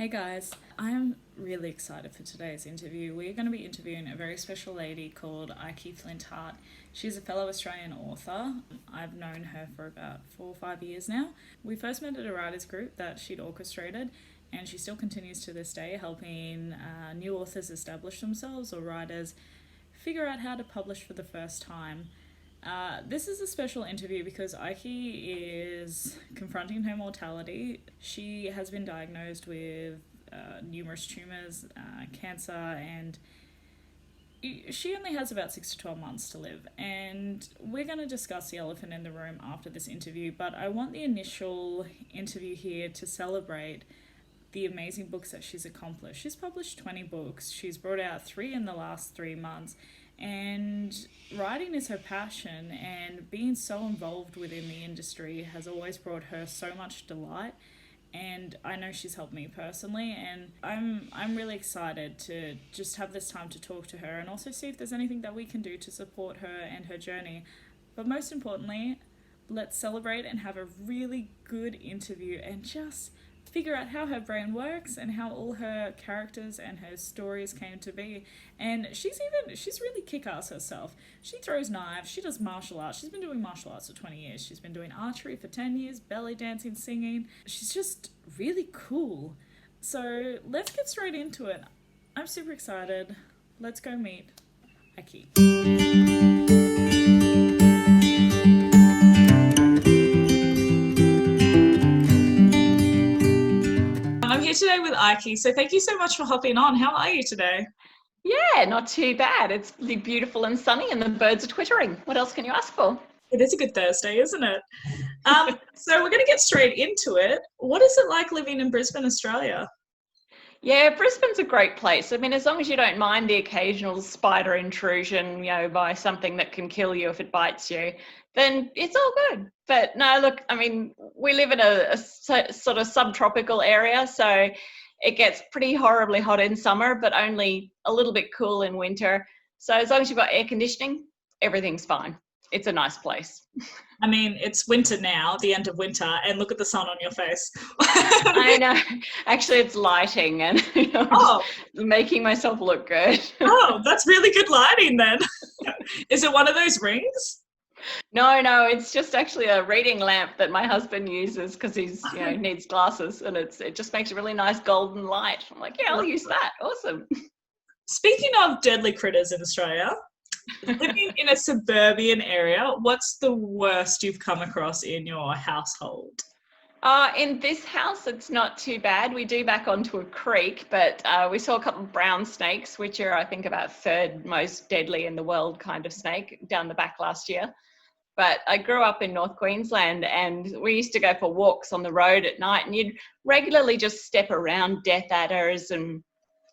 Hey guys, I'm really excited for today's interview. We're going to be interviewing a very special lady called Aiki Flinthart. She's a fellow Australian author. I've known her for about 4 or 5 years now. We first met at a writers group that she'd orchestrated, and she still continues to this day helping new authors establish themselves or writers figure out how to publish for the first time. This is a special interview because Aiki is confronting her mortality. She has been diagnosed with numerous tumours, cancer, and she only has about 6 to 12 months to live. And we're going to discuss the elephant in the room after this interview, but I want the initial interview here to celebrate the amazing books that she's accomplished. She's published 20 books. She's brought out 3 in the last 3 months. And writing is her passion, and being so involved within the industry has always brought her so much delight. And I know she's helped me personally, and I'm really excited to just have this time to talk to her and also see if there's anything that we can do to support her and her journey. But most importantly, let's celebrate and have a really good interview and just figure out how her brain works and how all her characters and her stories came to be. And she's really kick-ass herself. She throws knives, she does martial arts. She's been doing martial arts for 20 years. She's been doing archery for 10 years, belly dancing, singing. She's just really cool. So let's get straight into it. I'm super excited. Let's go meet Aiki. I'm here today with Aiki, so thank you so much for hopping on. How are you today? Yeah, not too bad. It's really beautiful and sunny and the birds are twittering. What else can you ask for? It is a good Thursday, isn't it? So we're going to get straight into it. What is it like living in Brisbane, Australia? Yeah, Brisbane's a great place. I mean, as long as you don't mind the occasional spider intrusion, by something that can kill you if it bites you, then it's all good. But no, look, I mean, we live in a sort of subtropical area, so it gets pretty horribly hot in summer, but only a little bit cool in winter. So as long as you've got air conditioning, everything's fine. It's a nice place. I mean, it's winter now, the end of winter, and look at the sun on your face. I know. Actually, it's lighting and making myself look good. Oh, that's really good lighting then. Is it one of those rings? No, it's just actually a reading lamp that my husband uses because he's needs glasses, and it just makes a really nice golden light. I'm like, yeah, I'll use that. Awesome. Speaking of deadly critters in Australia, living in a suburban area, what's the worst you've come across in your household? In this house, it's not too bad. We do back onto a creek, but we saw a couple of brown snakes, which are, I think, about third most deadly in the world kind of snake, down the back last year. But I grew up in North Queensland, and we used to go for walks on the road at night, and you'd regularly just step around death adders and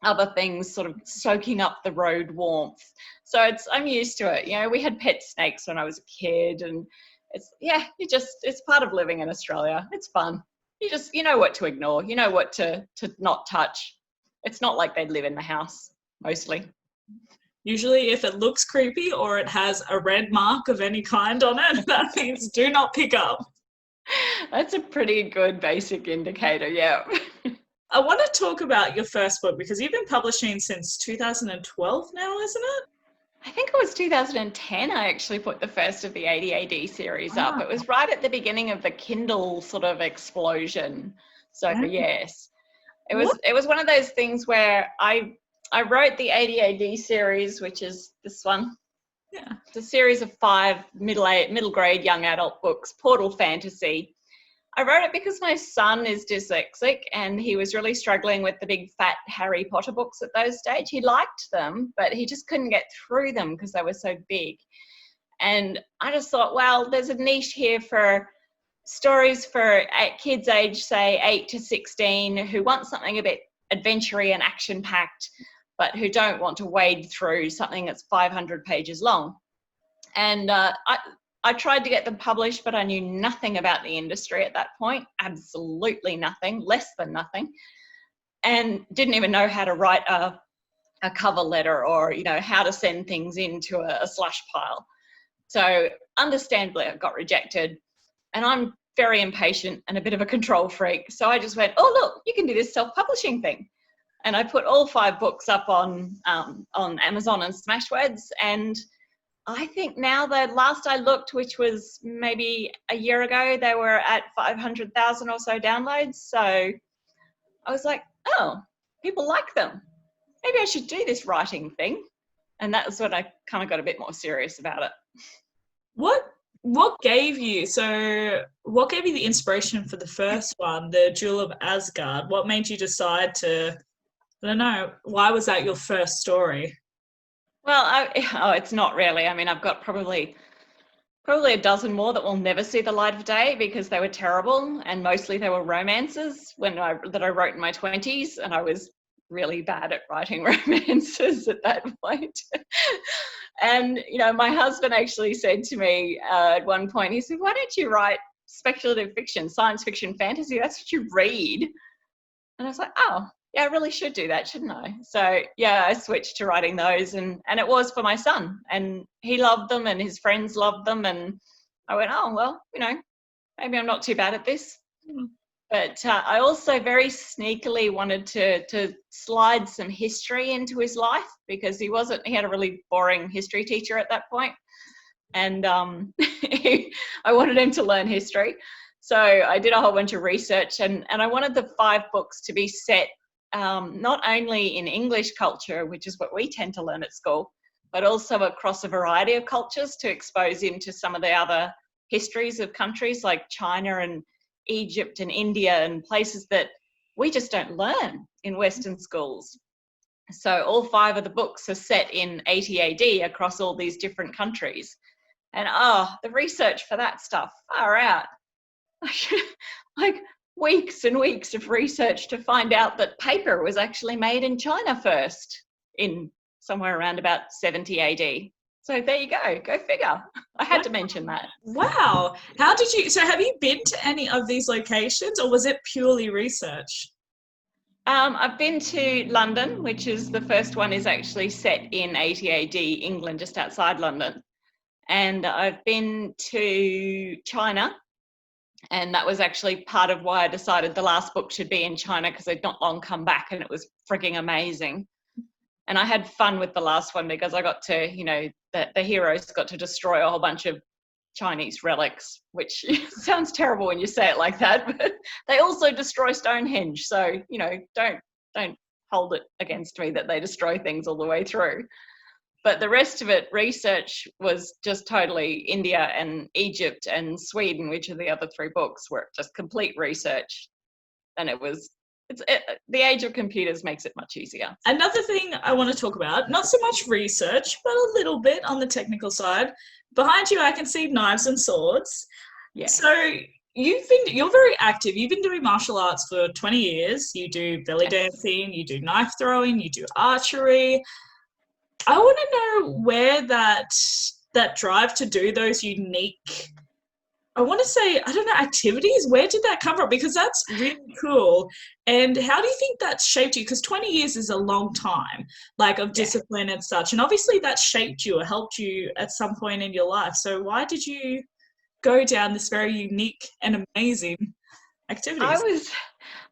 other things sort of soaking up the road warmth. So I'm used to it. We had pet snakes when I was a kid, and it's part of living in Australia. It's fun. You know what to ignore. You know what to not touch. It's not like they live in the house, mostly. Usually if it looks creepy or it has a red mark of any kind on it, that means do not pick up. That's a pretty good basic indicator, yeah. I want to talk about your first book because you've been publishing since 2012 now, isn't it? I think it was 2010 I actually put the first of the ADAD series up. It was right at the beginning of the Kindle sort of explosion. So yes, it was one of those things where I wrote the ADAD series, which is this one. Yeah. It's a series of 5 middle grade young adult books, portal fantasy. I wrote it because my son is dyslexic and he was really struggling with the big fat Harry Potter books at those stage. He liked them, but he just couldn't get through them because they were so big. And I just thought, well, there's a niche here for stories for kids aged, say, 8 to 16 who want something a bit adventure-y and action-packed, but who don't want to wade through something that's 500 pages long. And I tried to get them published, but I knew nothing about the industry at that point, absolutely nothing, less than nothing, and didn't even know how to write a cover letter or, how to send things into a slush pile. So understandably, I got rejected, and I'm very impatient and a bit of a control freak. So I just went, oh, look, you can do this self-publishing thing. And I put all 5 books up on Amazon and Smashwords. And I think now, the last I looked, which was maybe a year ago, they were at 500,000 or so downloads. So I was like, oh, people like them. Maybe I should do this writing thing. And that was when I kind of got a bit more serious about it. What gave you the inspiration for the first one, the Jewel of Asgard? What made you decide to, I don't know, why was that your first story? Well, it's not really. I mean, I've got probably a dozen more that will never see the light of day because they were terrible, and mostly they were romances that I wrote in my 20s, and I was really bad at writing romances at that point. And, my husband actually said to me at one point, he said, why don't you write speculative fiction, science fiction, fantasy? That's what you read. And I was like, oh, yeah, I really should do that, shouldn't I? So, yeah, I switched to writing those, and it was for my son. And he loved them, and his friends loved them. And I went, oh, well, maybe I'm not too bad at this. But I also very sneakily wanted to slide some history into his life, because he had a really boring history teacher at that point. And I wanted him to learn history. So I did a whole bunch of research, and I wanted the 5 books to be set not only in English culture, which is what we tend to learn at school, but also across a variety of cultures, to expose him to some of the other histories of countries like China and Egypt and India, and places that we just don't learn in Western schools. So all 5 of the books are set in 80 AD across all these different countries. And the research for that stuff, far out. Like weeks and weeks of research to find out that paper was actually made in China first, in somewhere around about 70 AD. So there you go figure. I had to mention that. Wow. Have you been to any of these locations, or was it purely research? I've been to London, which is the first one, is actually set in 80 AD, England, just outside London. And I've been to China, and that was actually part of why I decided the last book should be in China, because they'd not long come back and it was freaking amazing. And I had fun with the last one because I got to, the heroes got to destroy a whole bunch of Chinese relics, which sounds terrible when you say it like that, but they also destroy Stonehenge. So, don't hold it against me that they destroy things all the way through. But the rest of it, research, was just totally India and Egypt and Sweden, which are the other 3 books, were just complete research. And the age of computers makes it much easier. Another thing I want to talk about, not so much research, but a little bit on the technical side. Behind you, I can see knives and swords. Yeah. So you're very active. You've been doing martial arts for 20 years. You do belly dancing, you do knife throwing, you do archery. I want to know where that drive to do those unique, I want to say, I don't know, activities, where did that come from? Because that's really cool. And how do you think that shaped you? Because 20 years is a long time, of discipline and such. And obviously that shaped you or helped you at some point in your life. So why did you go down this very unique and amazing activities?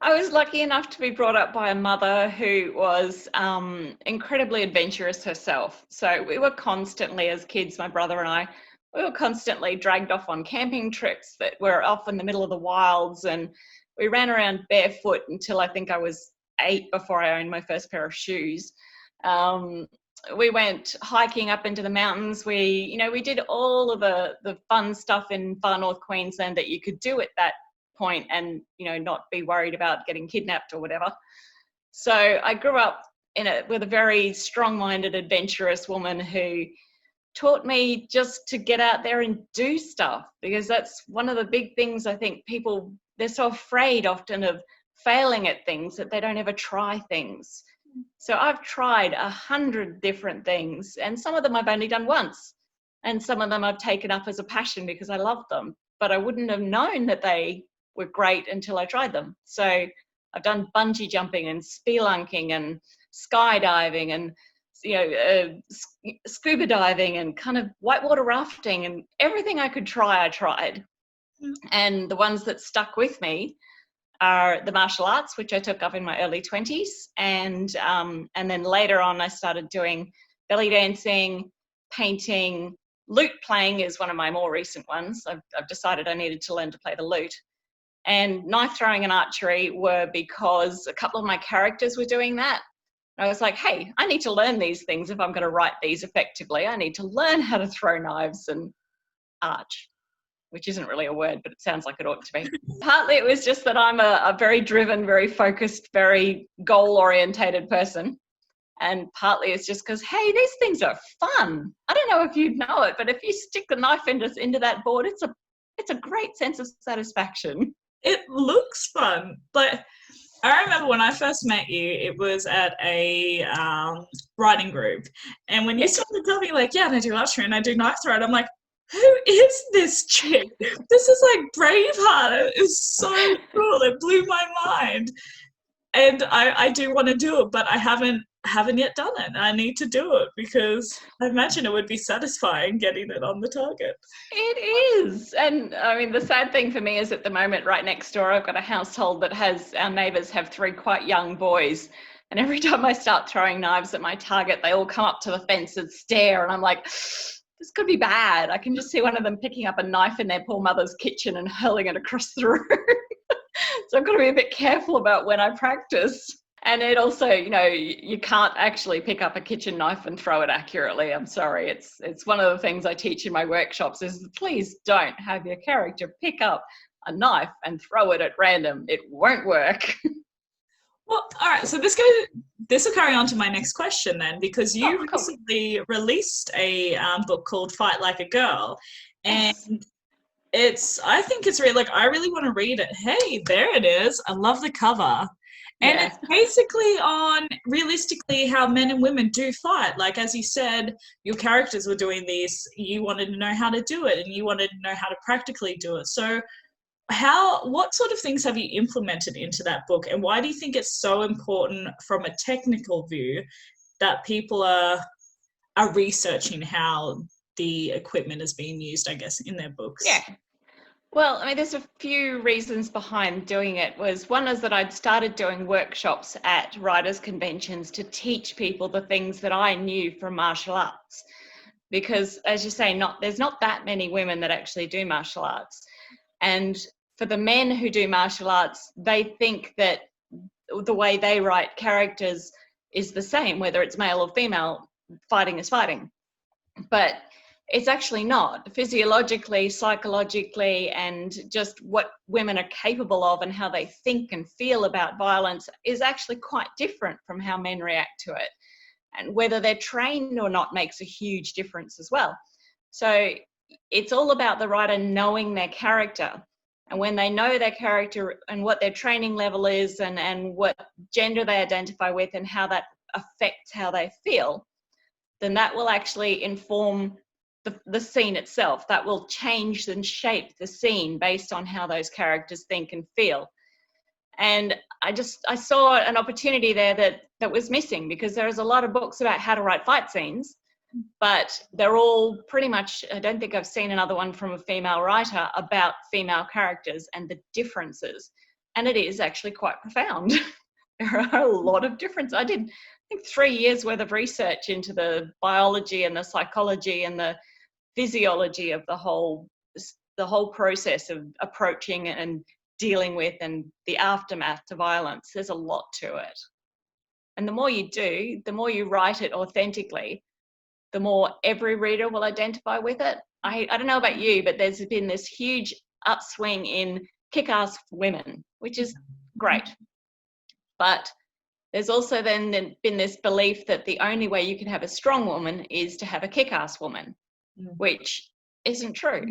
I was lucky enough to be brought up by a mother who was incredibly adventurous herself. So we were constantly, as kids, my brother and I, we were constantly dragged off on camping trips that were off in the middle of the wilds, and we ran around barefoot until I think I was 8 before I owned my first pair of shoes. We went hiking up into the mountains. We did all of the fun stuff in far north Queensland that you could do at that point and, not be worried about getting kidnapped or whatever. So I grew up with a very strong-minded, adventurous woman who taught me just to get out there and do stuff, because that's one of the big things. I think people, they're so afraid often of failing at things that they don't ever try things. So I've tried 100 different things, and some of them I've only done once, and some of them I've taken up as a passion because I love them, but I wouldn't have known that they were great until I tried them. So I've done bungee jumping and spelunking and skydiving and scuba diving and kind of whitewater rafting, and everything I could try, I tried. And the ones that stuck with me are the martial arts, which I took up in my early 20s. And then later on, I started doing belly dancing, painting. Lute playing is one of my more recent ones. I've decided I needed to learn to play the lute. And knife throwing and archery were because a couple of my characters were doing that. I was like, hey, I need to learn these things if I'm going to write these effectively. I need to learn how to throw knives and arch, which isn't really a word, but it sounds like it ought to be. Partly it was just that I'm a very driven, very focused, very goal-orientated person. And partly it's just because, hey, these things are fun. I don't know if you know it, but if you stick the knife into that board, it's a great sense of satisfaction. It looks fun. But I remember when I first met you, it was at a writing group. And when you started telling me, like, yeah, and I do archery and I do knife throw, I'm like, who is this chick? This is like Braveheart. It was so cool. It blew my mind. And I do want to do it, but I haven't yet done it. I need to do it because I imagine it would be satisfying getting it on the target. It is. And I mean, the sad thing for me is at the moment, right next door, I've got a household that our neighbours have 3 quite young boys. And every time I start throwing knives at my target, they all come up to the fence and stare. And I'm like, this could be bad. I can just see one of them picking up a knife in their poor mother's kitchen and hurling it across the room. So I've got to be a bit careful about when I practice. And it also, you can't actually pick up a kitchen knife and throw it accurately. I'm sorry. It's one of the things I teach in my workshops is please don't have your character pick up a knife and throw it at random. It won't work. Well, all right. So this will carry on to my next question then, because you recently released a book called Fight Like a Girl. And I think it's really, like, I really want to read it. Hey, there it is. I love the cover. And it's basically on, realistically, how men and women do fight. Like, as you said, your characters were doing this. You wanted to know how to do it, and you wanted to know how to practically do it. So what sort of things have you implemented into that book? And why do you think it's so important from a technical view that people are researching how the equipment is being used, I guess, in their books? Yeah. Well, I mean, there's a few reasons behind doing it. One is that I'd started doing workshops at writers' conventions to teach people the things that I knew from martial arts. Because, as you say, there's not that many women that actually do martial arts. And for the men who do martial arts, they think that the way they write characters is the same, whether it's male or female. Fighting is fighting. But it's actually not. Physiologically, psychologically, and just what women are capable of and how they think and feel about violence is actually quite different from how men react to it. And whether they're trained or not makes a huge difference as well. So it's all about the writer knowing their character. And when they know their character and what their training level is and what gender they identify with and how that affects how they feel, then that will actually inform the scene itself. That will change and shape the scene based on how those characters think and feel. And I saw an opportunity there that was missing, because there is a lot of books about how to write fight scenes, but they're all pretty much, I don't think I've seen another one from a female writer about female characters and the differences. And it is actually quite profound. There are a lot of differences. I did, I think, 3 years worth of research into the biology and the psychology and the physiology of the whole process of approaching and dealing with and the aftermath to violence. There's a lot to it. And the more you do, the more you write it authentically, the more every reader will identify with it. I don't know about you, but there's been this huge upswing in kick-ass women, which is great. But there's also then been this belief that the only way you can have a strong woman is to have a kick-ass woman, which isn't true.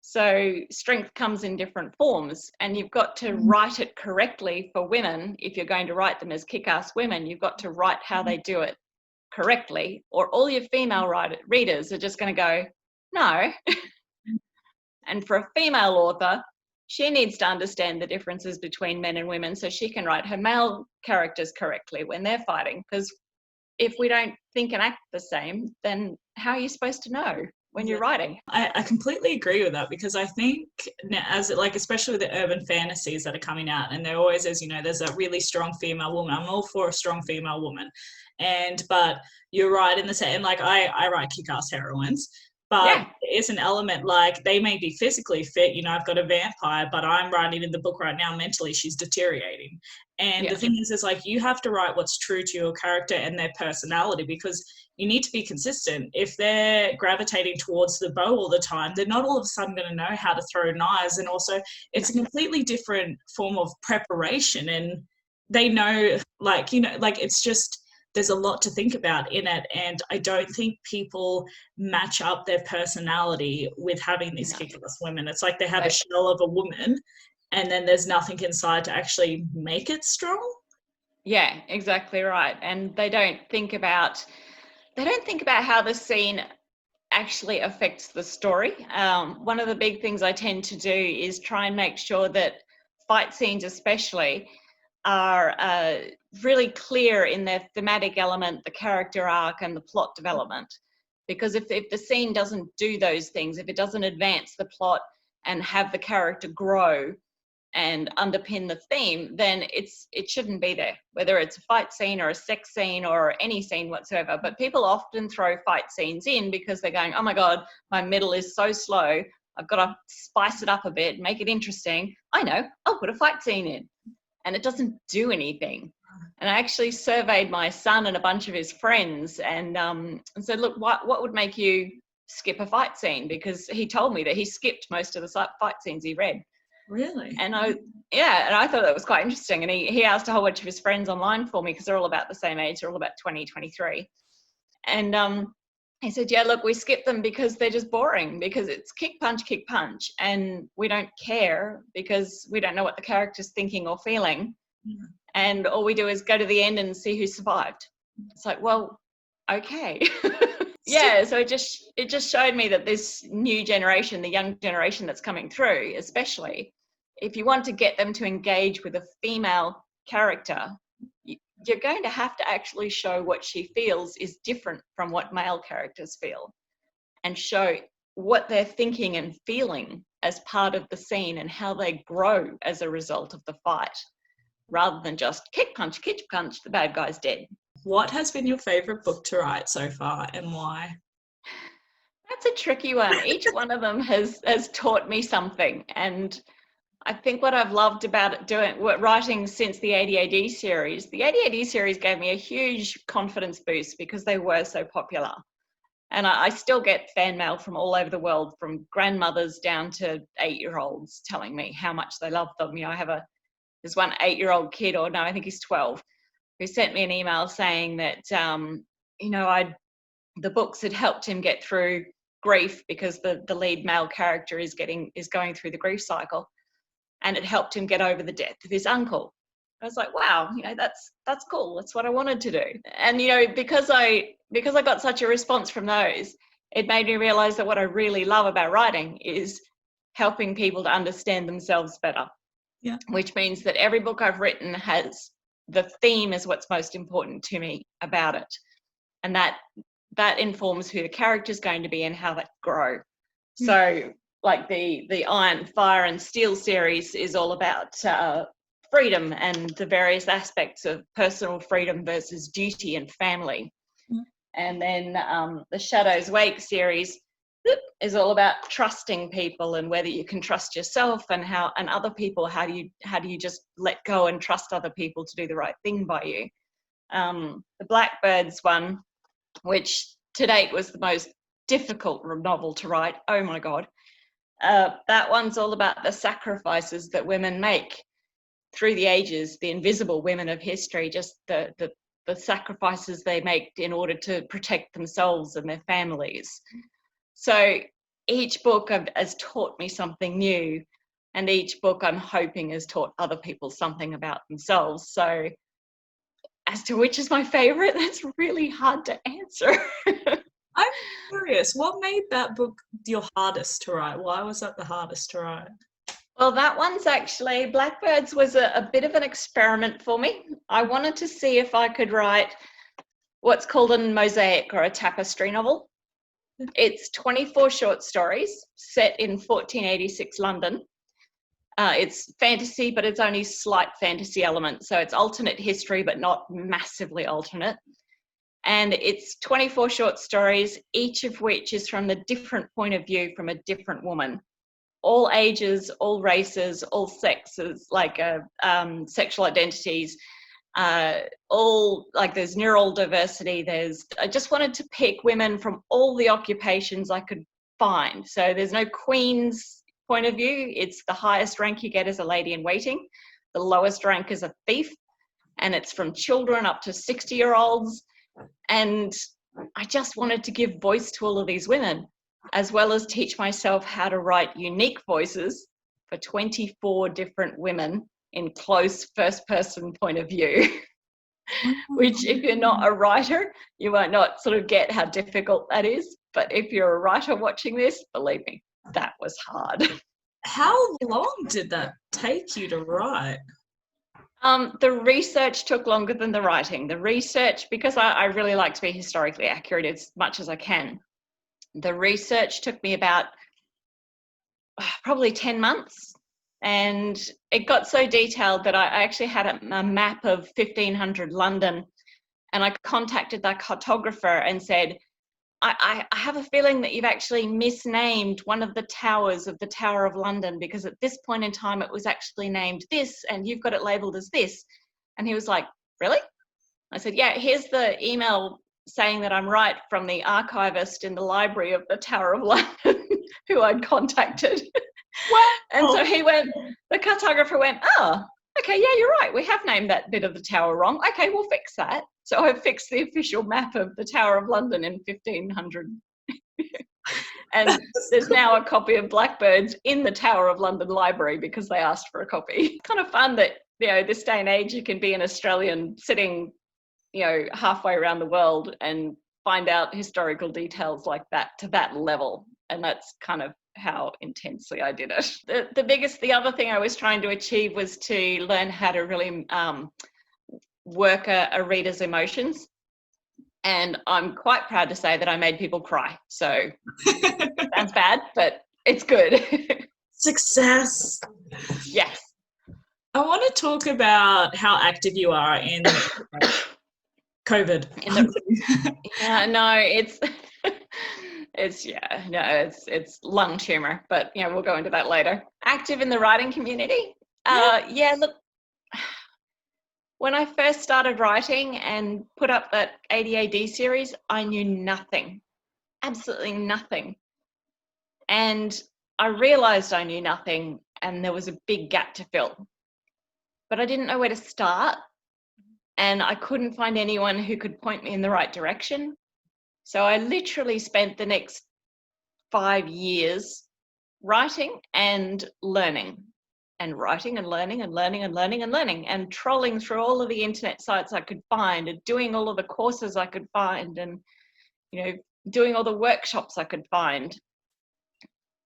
So strength comes in different forms, and you've got to write it correctly for women. If you're going to write them as kick-ass women, you've got to write how they do it correctly, or all your female readers are just going to go, no. And for a female author, she needs to understand the differences between men and women so she can write her male characters correctly when they're fighting. Because if we don't think and act the same, then how are you supposed to know? when you're writing. I completely agree with that, because I think as like, especially with the urban fantasies that are coming out, and there always is, there's a really strong female woman. I'm all for a strong female woman, but you're right in the same, like I write kick-ass heroines, but there is an element, like they may be physically fit, I've got a vampire, but I'm writing in the book right now, mentally she's deteriorating. And the thing is like, you have to write what's true to your character and their personality, because you need to be consistent. If they're gravitating towards the bow all the time, they're not all of a sudden going to know how to throw knives. And also it's a completely different form of preparation, and they know, like, like it's just, there's a lot to think about in it. And I don't think people match up their personality with having these kick-ass women. It's like they have a shell of a woman, and then there's nothing inside to actually make it strong. Yeah, exactly right. And they don't think about how the scene actually affects the story. One of the big things I tend to do is try and make sure that fight scenes especially are really clear in their thematic element, the character arc, and the plot development. Because if the scene doesn't do those things, if it doesn't advance the plot and have the character grow and underpin the theme, then it shouldn't be there, whether it's a fight scene or a sex scene or any scene whatsoever. But people often throw fight scenes in because they're going, oh my God, my middle is so slow, I've got to spice it up a bit, make it interesting. I know, I'll put a fight scene in. And it doesn't do anything. And I actually surveyed my son and a bunch of his friends and said, look, what would make you skip a fight scene? Because he told me that he skipped most of the fight scenes he read. Really? And I thought that was quite interesting. And he asked a whole bunch of his friends online for me, because they're all about the same age. They're all about 20, 23. And he said, yeah, look, we skip them because they're just boring, because it's kick, punch, and we don't care because we don't know what the character's thinking or feeling. Mm-hmm. And all we do is go to the end and see who survived. It's like, well, okay. Yeah, so it just showed me that this new generation, the young generation that's coming through, especially, if you want to get them to engage with a female character, you're going to have to actually show what she feels is different from what male characters feel, and show what they're thinking and feeling as part of the scene and how they grow as a result of the fight, rather than just kick, punch, the bad guy's dead. What has been your favourite book to write so far, and why? That's a tricky one. Each one of them has taught me something, and I think what I've loved about writing since the ADAD series gave me a huge confidence boost because they were so popular. And I still get fan mail from all over the world, from grandmothers down to 8-year-olds telling me how much they love them. I have there's one 8-year-old kid, or no, I think he's 12, who sent me an email saying that, the books had helped him get through grief, because the lead male character is going through the grief cycle. And it helped him get over the death of his uncle. I was like, wow, that's cool. That's what I wanted to do. And, because I got such a response from those, it made me realize that what I really love about writing is helping people to understand themselves better. Yeah. Which means that every book I've written has the theme is what's most important to me about it. And that informs who the character's going to be and how that grow. Mm. So, like the Iron, Fire and Steel series is all about freedom and the various aspects of personal freedom versus duty and family. Mm. And then the Shadows Wake series is all about trusting people and whether you can trust yourself and other people. How do you just let go and trust other people to do the right thing by you? The Blackbirds one, which to date was the most difficult novel to write. Oh my God. That one's all about the sacrifices that women make through the ages, the invisible women of history, just the sacrifices they make in order to protect themselves and their families. So each book has taught me something new, and each book I'm hoping has taught other people something about themselves. So as to which is my favorite, that's really hard to answer. I'm curious, what made that book your hardest to write? Why was that the hardest to write? Well, that one's actually, Blackbirds was a bit of an experiment for me. I wanted to see if I could write what's called a mosaic or a tapestry novel. It's 24 short stories set in 1486 London. It's fantasy, but it's only slight fantasy elements. So it's alternate history, but not massively alternate. And it's 24 short stories, each of which is from the different point of view from a different woman. All ages, all races, all sexes, like sexual identities, all like there's neural diversity. I just wanted to pick women from all the occupations I could find. So there's no queen's point of view. It's the highest rank you get as a lady in waiting. The lowest rank is a thief. And it's from children up to 60-year-olds. And I just wanted to give voice to all of these women, as well as teach myself how to write unique voices for 24 different women in close first-person point of view, which if you're not a writer, you might not sort of get how difficult that is. But if you're a writer watching this, believe me, that was hard. How long did that take you to write? The research took longer than the writing. The research, because I really like to be historically accurate as much as I can, the research took me about probably 10 months. And it got so detailed that I actually had a map of 1500 London, and I contacted the cartographer and said, I have a feeling that you've actually misnamed one of the towers of the Tower of London, because at this point in time it was actually named this and you've got it labelled as this. And he was like, really? I said, yeah, here's the email saying that I'm right from the archivist in the library of the Tower of London who I'd contacted. And so the cartographer went, oh, okay, yeah, you're right. We have named that bit of the tower wrong. Okay, we'll fix that. So I fixed the official map of the Tower of London in 1500. And there's now a copy of Blackbirds in the Tower of London Library because they asked for a copy. Kind of fun that, this day and age, you can be an Australian sitting, halfway around the world and find out historical details like that to that level. And that's kind of how intensely I did it. The other thing I was trying to achieve was to learn how to really work a reader's emotions. And I'm quite proud to say that I made people cry. So sounds bad, but it's good. Success. Yes. I want to talk about how active you are in COVID. It's lung tumor, but we'll go into that later. Active in the writing community. Look, when I first started writing and put up that ADAD series, I knew nothing, absolutely nothing. And I realized I knew nothing and there was a big gap to fill. But I didn't know where to start and I couldn't find anyone who could point me in the right direction. So I literally spent the next 5 years writing and learning, and writing and learning and learning and learning and learning, and trolling through all of the internet sites I could find and doing all of the courses I could find and, doing all the workshops I could find.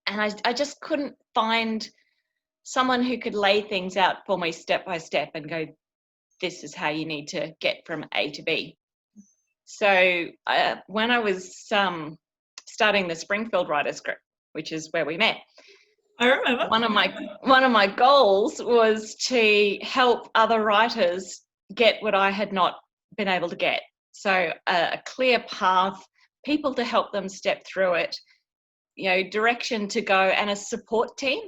And I just couldn't find someone who could lay things out for me step by step and go, this is how you need to get from A to B. So when I was starting the Springfield Writers Group, which is where we met, I remember one of my goals was to help other writers get what I had not been able to get. So a clear path, people to help them step through it, direction to go, and a support team.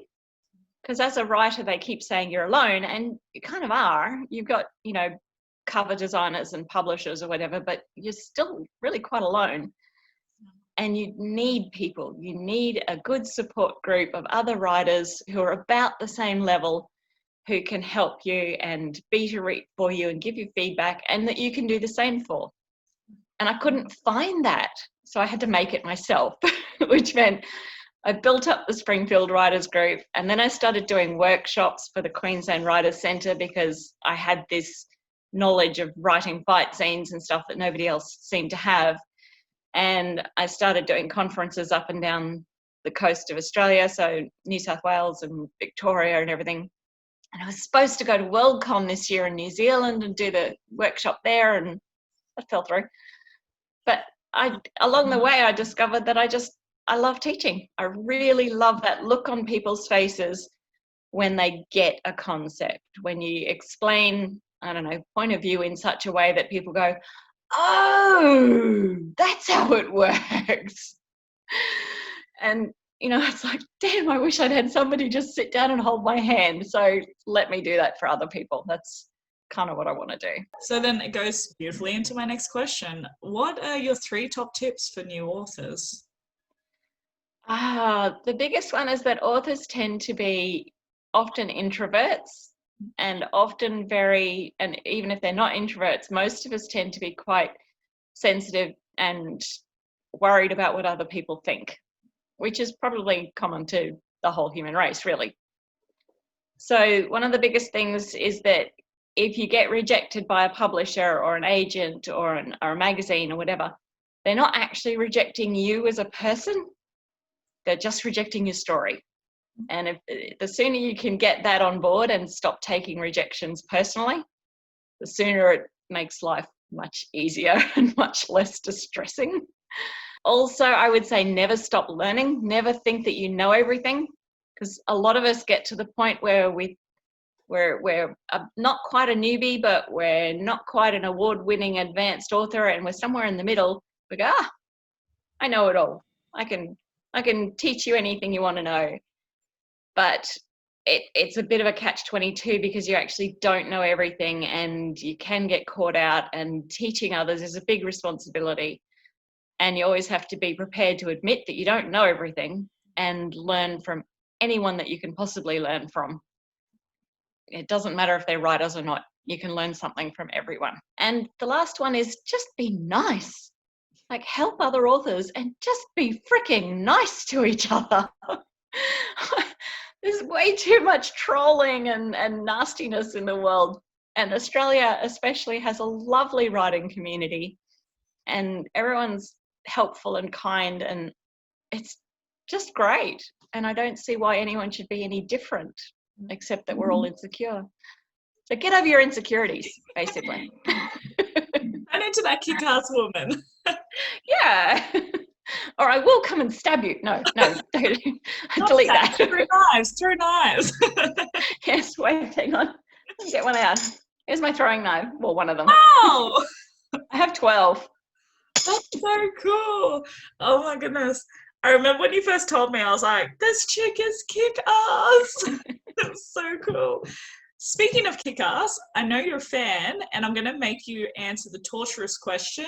Because as a writer, they keep saying you're alone, and you kind of are. You've got, cover designers and publishers or whatever, but you're still really quite alone. And you need people. You need a good support group of other writers who are about the same level, who can help you and be to read for you and give you feedback, and that you can do the same for. And I couldn't find that. So I had to make it myself, which meant I built up the Springfield Writers Group, and then I started doing workshops for the Queensland Writers Centre because I had this knowledge of writing fight scenes and stuff that nobody else seemed to have. And I started doing conferences up and down the coast of Australia, so New South Wales and Victoria and everything. And I was supposed to go to WorldCon this year in New Zealand and do the workshop there, and that fell through. But along the way, I discovered that I love teaching. I really love that look on people's faces when they get a concept, when you explain, I don't know, point of view in such a way that people go, oh, that's how it works. And, it's like, damn, I wish I'd had somebody just sit down and hold my hand. So let me do that for other people. That's kind of what I want to do. So then it goes beautifully into my next question. What are your 3 top tips for new authors? The biggest one is that authors tend to be often introverts and often and even if they're not introverts, most of us tend to be quite sensitive and worried about what other people think, which is probably common to the whole human race, really. So one of the biggest things is that if you get rejected by a publisher or an agent or a magazine or whatever, they're not actually rejecting you as a person. They're just rejecting your story. And the sooner you can get that on board and stop taking rejections personally, the sooner it makes life much easier and much less distressing. Also, I would say never stop learning. Never think that you know everything, because a lot of us get to the point where we're not quite a newbie, but we're not quite an award-winning advanced author, and we're somewhere in the middle. We go, I know it all. I can teach you anything you want to know. But it's a bit of a catch-22 because you actually don't know everything and you can get caught out, and teaching others is a big responsibility. And you always have to be prepared to admit that you don't know everything and learn from anyone that you can possibly learn from. It doesn't matter if they're writers or not. You can learn something from everyone. And the last one is just be nice. Like, help other authors and just be freaking nice to each other. There's way too much trolling and nastiness in the world. And Australia especially has a lovely writing community. And everyone's helpful and kind, and it's just great. And I don't see why anyone should be any different, except that we're all insecure. So get over your insecurities, basically. And into that kick-ass woman. Yeah. Or I will come and stab you. No, don't. Delete that. Through knives. Yes, wait, hang on. Let me get one out. Here's my throwing knife. Well, one of them. Oh! I have 12. That's so cool. Oh my goodness. I remember when you first told me, I was like, this chick is kick-ass. It's so cool. Speaking of kick-ass, I know you're a fan, and I'm going to make you answer the torturous question,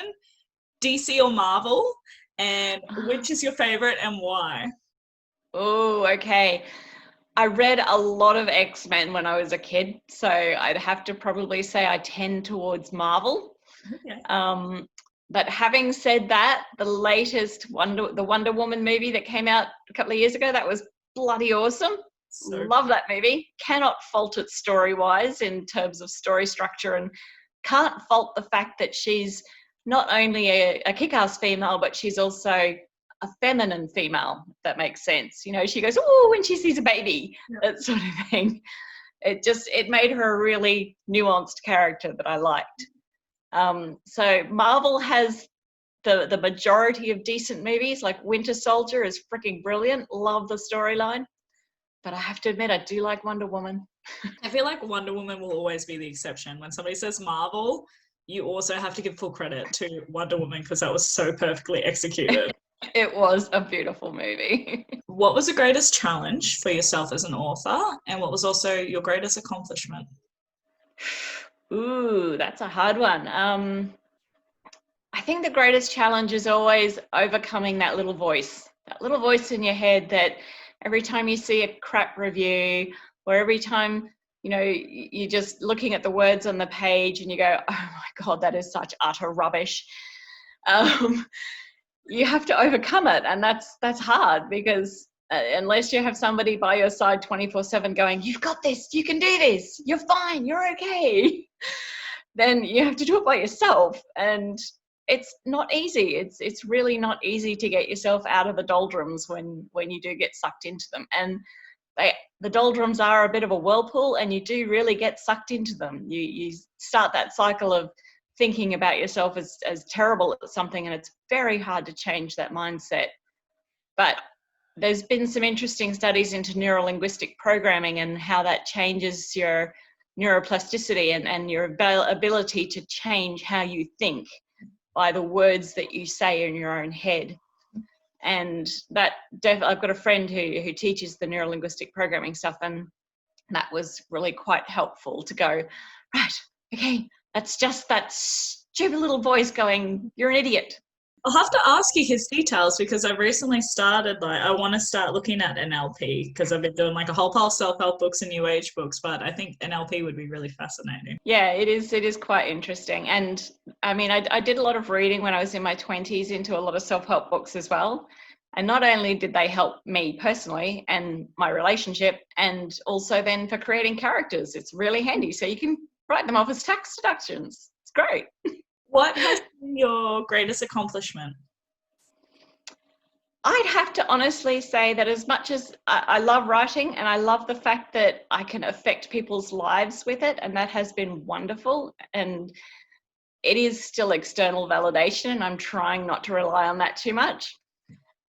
DC or Marvel, and which is your favorite and why? Oh, okay. I read a lot of X-Men when I was a kid, so I'd have to probably say I tend towards Marvel. Okay. But having said that, the latest the Wonder Woman movie that came out a couple of years ago, that was bloody awesome. Love that movie. Cannot fault it story-wise in terms of story structure, and can't fault the fact that she's not only a kick-ass female, but she's also a feminine female, if that makes sense. She goes, oh, when she sees a baby, that sort of thing. It made her a really nuanced character that I liked. So Marvel has the majority of decent movies, like Winter Soldier is freaking brilliant. Love the storyline. But I have to admit, I do like Wonder Woman. I feel like Wonder Woman will always be the exception. When somebody says Marvel, you also have to give full credit to Wonder Woman because that was so perfectly executed. It was a beautiful movie. What was the greatest challenge for yourself as an author, and what was also your greatest accomplishment? Ooh, that's a hard one. I think the greatest challenge is always overcoming that little voice in your head that every time you see a crap review, or every time, you're just looking at the words on the page and you go, oh my God, that is such utter rubbish. You have to overcome it. And that's hard because unless you have somebody by your side 24/7 going, you've got this, you can do this, you're fine, you're okay, then you have to do it by yourself. And it's not easy. It's really not easy to get yourself out of the doldrums when you do get sucked into them. And the doldrums are a bit of a whirlpool, and you do really get sucked into them. You start that cycle of thinking about yourself as terrible at something, and it's very hard to change that mindset. But there's been some interesting studies into neurolinguistic programming and how that changes your neuroplasticity and your ability to change how you think by the words that you say in your own head. And that I've got a friend who teaches the neurolinguistic programming stuff, and that was really quite helpful to go, right, okay, that's just that stupid little voice going, you're an idiot. I'll have to ask you his details, because I've recently started, like, I want to start looking at NLP, because I've been doing like a whole pile of self-help books and new age books, but I think NLP would be really fascinating. Yeah, it is quite interesting. And I mean, I did a lot of reading when I was in my 20s into a lot of self-help books as well. And not only did they help me personally and my relationship, and also then for creating characters, it's really handy. So you can write them off as tax deductions. It's great. What has been your greatest accomplishment? I'd have to honestly say that as much as I love writing, and I love the fact that I can affect people's lives with it, and that has been wonderful. And it is still external validation, and I'm trying not to rely on that too much.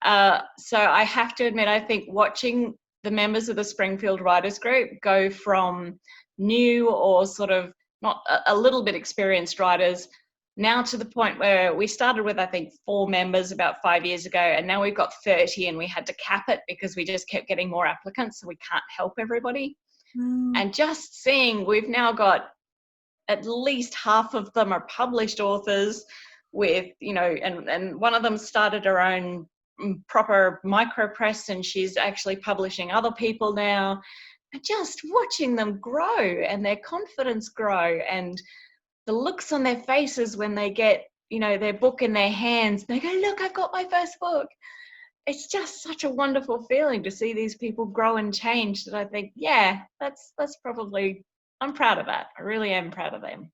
So I have to admit, I think watching the members of the Springfield Writers Group go from new or sort of not a little bit experienced writers now to the point where we started with, I think, 4 members about 5 years ago, and now we've got 30, and we had to cap it because we just kept getting more applicants, so we can't help everybody. And just seeing we've now got at least half of them are published authors with, you know, and one of them started her own proper micro press, and she's actually publishing other people now. And just watching them grow and their confidence grow, and the looks on their faces when they get, you know, their book in their hands, they go, look, I've got my first book. It's just such a wonderful feeling to see these people grow and change, that I think, yeah, that's probably, I'm proud of that. I really am proud of them.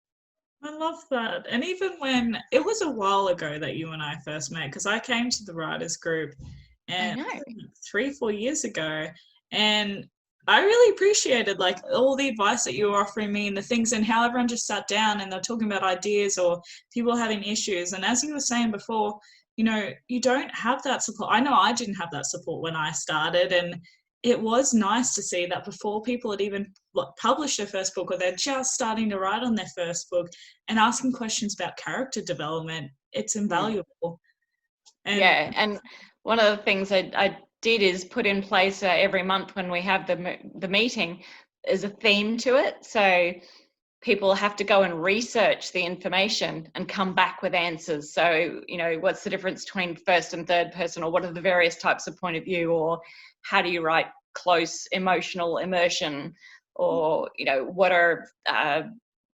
I love that. And even when it was a while ago that you and I first met, because I came to the writers group and 3-4 years ago, and I really appreciated like all the advice that you were offering me and the things, and how everyone just sat down and they're talking about ideas or people having issues. And as you were saying before, you know, you don't have that support. I know I didn't have that support when I started, and it was nice to see that before people had even published their first book, or they're just starting to write on their first book, and asking questions about character development, it's invaluable. And one of the things I did is put in place every month when we have the meeting is a theme to it. So people have to go and research the information and come back with answers. So, you know, what's the difference between first and third person, or what are the various types of point of view, or how do you write close emotional immersion, or, you know, what are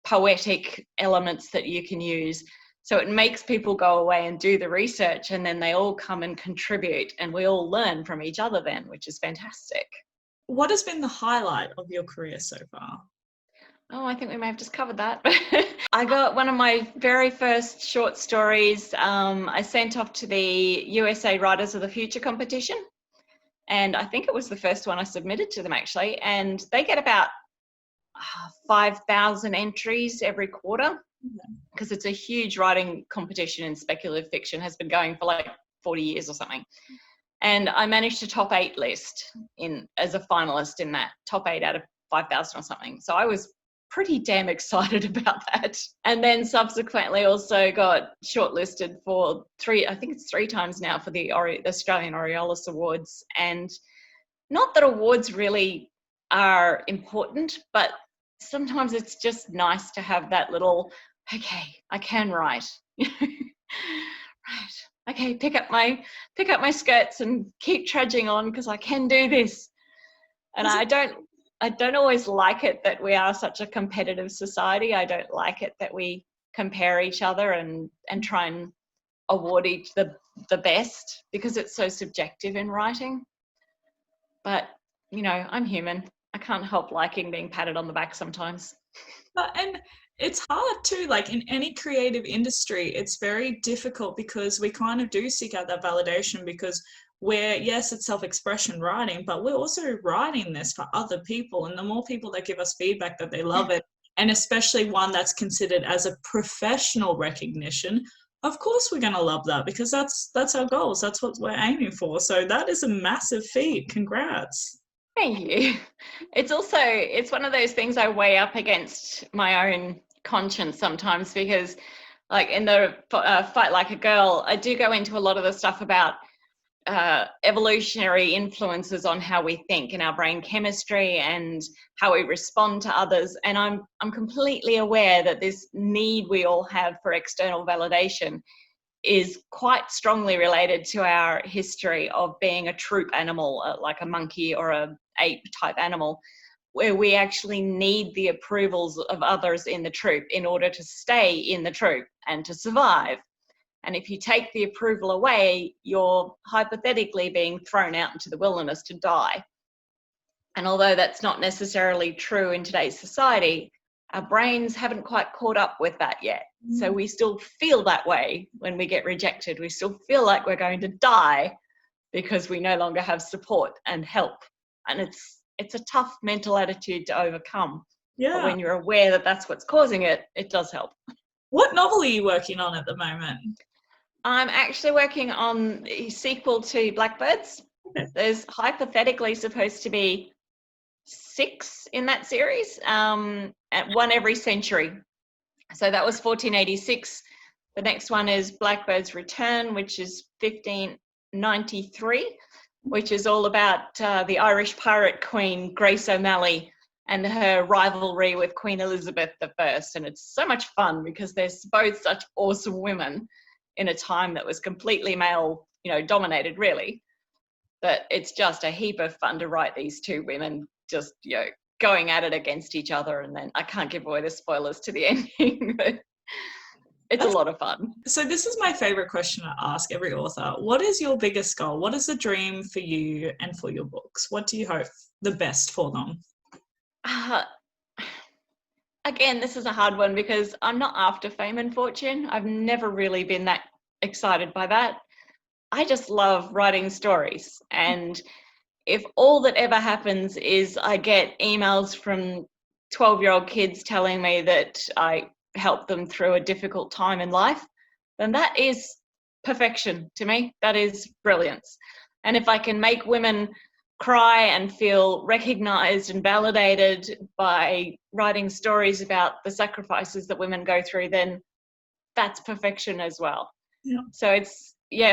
poetic elements that you can use. So it makes people go away and do the research, and then they all come and contribute, and we all learn from each other then, which is fantastic. What has been the highlight of your career so far? Oh, I think we may have just covered that. I got one of my very first short stories I sent off to the USA Writers of the Future competition. And I think it was the first one I submitted to them, actually. And they get about 5,000 entries every quarter, because it's a huge writing competition in speculative fiction, has been going for like 40 years or something. And I managed to top 8 list as a finalist in that, top 8 out of 5,000 or something. So I was pretty damn excited about that. And then subsequently also got shortlisted for 3 times now for the Australian Aureolus Awards. And not that awards really are important, but sometimes it's just nice to have that little, okay, I can write. Right. Okay, pick up my skirts and keep trudging on, because I can do this. And I don't always like it that we are such a competitive society. I don't like it that we compare each other and try and award each the best, because it's so subjective in writing. But, you know, I'm human. I can't help liking being patted on the back sometimes. And it's hard too, like in any creative industry, it's very difficult, because we kind of do seek out that validation, because yes, it's self-expression writing, but we're also writing this for other people. And the more people that give us feedback that they love it, and especially one that's considered as a professional recognition, of course we're going to love that, because that's our goals. That's what we're aiming for. So that is a massive feat. Congrats. Thank you. It's one of those things I weigh up against my own conscience sometimes, because like in the Fight Like a Girl, I do go into a lot of the stuff about evolutionary influences on how we think in our brain chemistry and how we respond to others. And I'm completely aware that this need we all have for external validation is quite strongly related to our history of being a troop animal, like a monkey or a ape type animal, where we actually need the approvals of others in the troop in order to stay in the troop and to survive. And if you take the approval away, you're hypothetically being thrown out into the wilderness to die. And although that's not necessarily true in today's society, our brains haven't quite caught up with that yet. So we still feel that way when we get rejected. We still feel like we're going to die because we no longer have support and help. And it's a tough mental attitude to overcome. Yeah. But when you're aware that that's what's causing it, it does help. What novel are you working on at the moment? I'm actually working on a sequel to Blackbirds. Okay. There's hypothetically supposed to be 6 in that series, at one every century. So that was 1486. The next one is Blackbird's Return, which is 1593, which is all about the Irish pirate queen, Grace O'Malley, and her rivalry with Queen Elizabeth I. And it's so much fun because they're both such awesome women in a time that was completely male, dominated really. But it's just a heap of fun to write these two women just, going at it against each other. And then I can't give away the spoilers to the ending, but it's a lot of fun. So this is my favorite question I ask every author. What is your biggest goal? What is the dream for you and for your books? What do you hope the best for them? Again, this is a hard one because I'm not after fame and fortune. I've never really been that excited by that. I just love writing stories. And if all that ever happens is I get emails from 12-year-old kids telling me that I helped them through a difficult time in life, then that is perfection to me. That is brilliance. And if I can make women cry and feel recognized and validated by writing stories about the sacrifices that women go through, then that's perfection as well. Yeah. So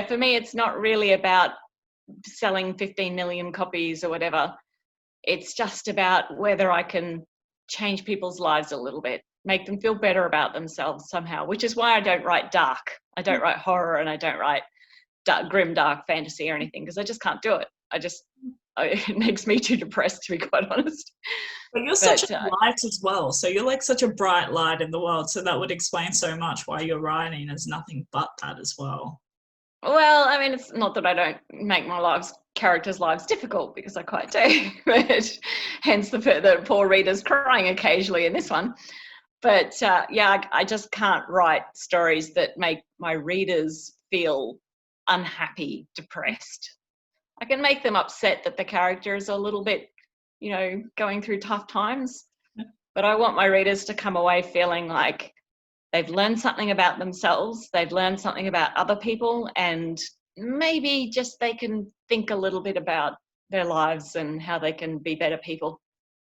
for me, it's not really about selling 15 million copies or whatever. It's just about whether I can change people's lives a little bit, make them feel better about themselves somehow, which is why I don't write dark. I don't write horror, and I don't write grim, dark fantasy or anything, because I just can't do it. It makes me too depressed, to be quite honest. But you're such a light as well. So you're like such a bright light in the world. So that would explain so much why your writing is nothing but that as well. Well, I mean, it's not that I don't make my characters' lives difficult, because I quite do, but hence the poor readers crying occasionally in this one. But I just can't write stories that make my readers feel unhappy, depressed. I can make them upset that the character is a little bit, going through tough times, but I want my readers to come away feeling like they've learned something about themselves, they've learned something about other people, and maybe just they can think a little bit about their lives and how they can be better people.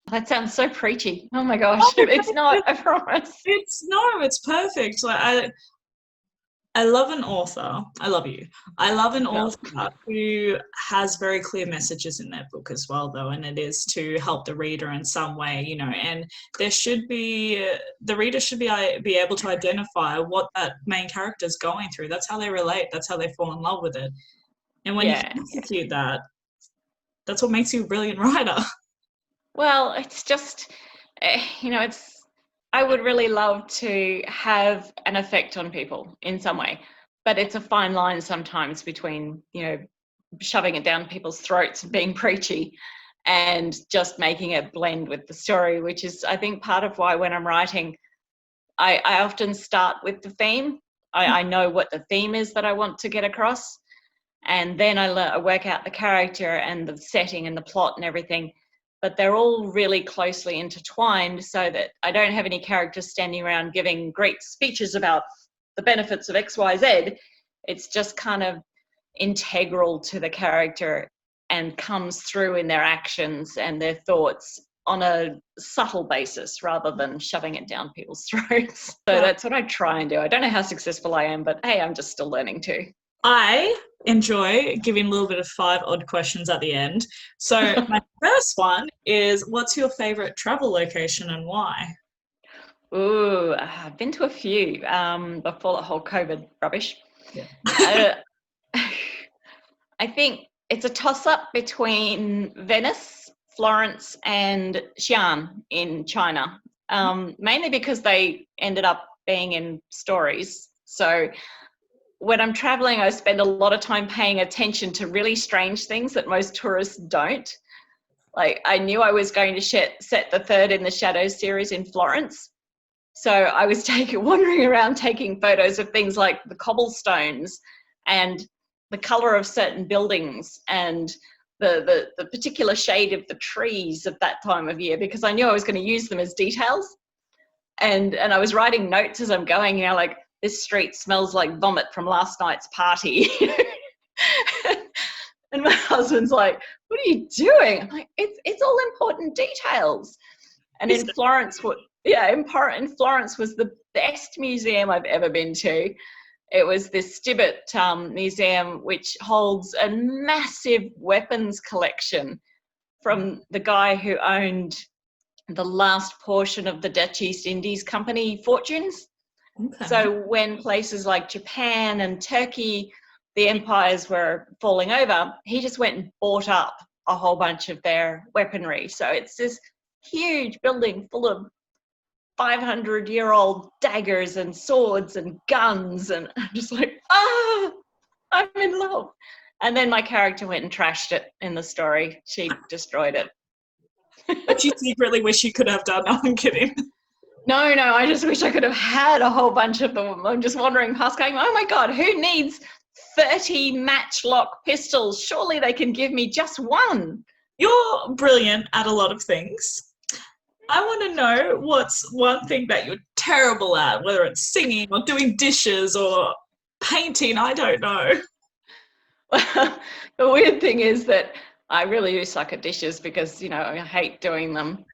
That sounds so preachy. Oh my gosh, it's not, I promise. It's perfect. Like I love an author. I love you. I love an author who has very clear messages in their book as well, though, and it is to help the reader in some way, and the reader should be able to identify what that main character is going through. That's how they relate. That's how they fall in love with it. And when you execute that, that's what makes you a brilliant writer. Well, it's just, I would really love to have an effect on people in some way, but it's a fine line sometimes between, shoving it down people's throats and being preachy and just making it blend with the story, which is, I think, part of why when I'm writing, I often start with the theme. I know what the theme is that I want to get across, and then I work out the character and the setting and the plot and everything. but they're all really closely intertwined so that I don't have any characters standing around giving great speeches about the benefits of XYZ. It's just kind of integral to the character and comes through in their actions and their thoughts on a subtle basis rather than shoving it down people's throats. So that's what I try and do. I don't know how successful I am, but hey, I'm just still learning too. I enjoy giving a little bit of 5 odd questions at the end. So my first one is, what's your favourite travel location and why? Ooh, I've been to a few before the whole COVID rubbish. Yeah. I think it's a toss-up between Venice, Florence, and Xi'an in China, mainly because they ended up being in stories. So when I'm traveling, I spend a lot of time paying attention to really strange things that most tourists don't. Like, I knew I was going to set the Third in the Shadows series in Florence. So I was wandering around taking photos of things like the cobblestones and the color of certain buildings and the particular shade of the trees of that time of year, because I knew I was going to use them as details. And I was writing notes as I'm going, like, this street smells like vomit from last night's party. And my husband's like, what are you doing? I'm like, it's all important details. And in Florence, in Florence was the best museum I've ever been to. It was this Stibbett museum, which holds a massive weapons collection from the guy who owned the last portion of the Dutch East Indies Company fortunes. Okay. So when places like Japan and Turkey, the empires were falling over, he just went and bought up a whole bunch of their weaponry. So it's this huge building full of 500-year-old daggers and swords and guns, and I'm just like, I'm in love. And then my character went and trashed it in the story. She destroyed it. But you secretly wish you could have done. No, I'm kidding. No, I just wish I could have had a whole bunch of them. I'm just wandering past going, oh my God, who needs 30 matchlock pistols? Surely they can give me just one. You're brilliant at a lot of things. I want to know what's one thing that you're terrible at, whether it's singing or doing dishes or painting, I don't know. Well, the weird thing is that I really do suck at dishes because, I hate doing them.